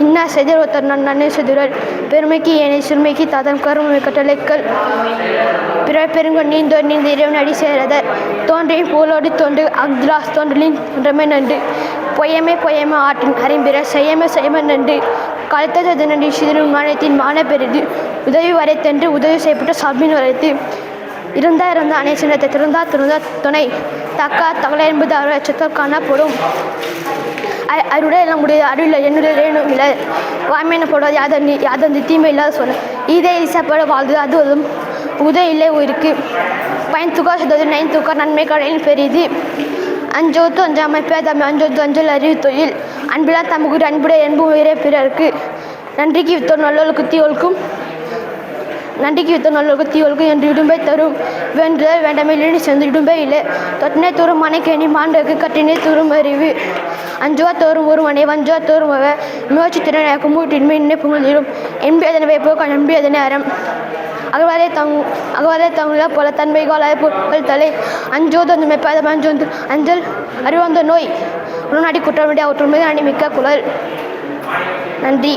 இன்னா செய்தல் ஒருத்தர் நன்மை செய்துவர் பெருமைக்கு ஏனை சிறுமைக்கு தாதம் கருமை கட்டளைகள் பிற பெருங்கொண் நீந்தோர் நீந்த இறைவன் அடி சேரத தோன்றியும் போலோடு தோன்று அக்திலாஸ் தோன்றலின் தோன்றமை நன்று பொய்யமை ஆற்றின் அறிம்பிற செய்யமை நன்று கழுத்தது நன்றி சிதறும் மாநிலத்தின் மான பெரிது உதவி வரைத்தென்று உதவி செய்யப்பட்ட சாப்பின் வரைத்து இருந்தா அணை சின்னத்தை திறந்தா துணை தக்கா தகவலை என்பது அவர் அச்சத்தால் காணப்படும் அருடைய எல்லாம் முடியாது அருள் என்னுடைய ரேணும் இல்லை வாய்மையான போடுவது யாதந்தி தீமை இல்லாத சொல்ல இதே இசைப்பட வாழ்ந்து அதுவும் உதவி இல்லை உயிருக்கு பயன் துக்கா சுதது நைன் துக்கா நன்மை கடையில் பெரிது அஞ்சோத்து அஞ்சாமை பேதாமை அஞ்சோத்து அஞ்சல் அறிவு தொழில் அன்பிலா தமக்கு அன்புடைய என்பு உயிரை பிறருக்கு நன்றிக்கு வித்தோர் நல்லோருக்கு தீவொழுக்கும் என்று இடும்பை தரும் வேண்டுதல் வேண்டாமை இல்லை சேர்ந்து இடும்பை இல்லை தொட்டினை தோறும் மனைக்கேணி மாண்டக்கு கட்டினை தோறும் அறிவு அஞ்சுவா தோறும் ஒரு மனை வஞ்சுவா தோறும் அவ முயற்சி திறனாக மூட்டின்மை புகழ்ந்திடும் என்பி அதனை வைப்போக்க நம்பி அதனை அறம் அகவாதே தங்குள்ள போல தன்மை காலாய பொருட்கள் தலை அஞ்சோது அந்த மெப்பாத அஞ்சோந்து அஞ்சல் அறிவந்த நோய் உடனடி குற்றமுடைய அவற்றுள் மீது அணிமிக்க குழல் நன்றி.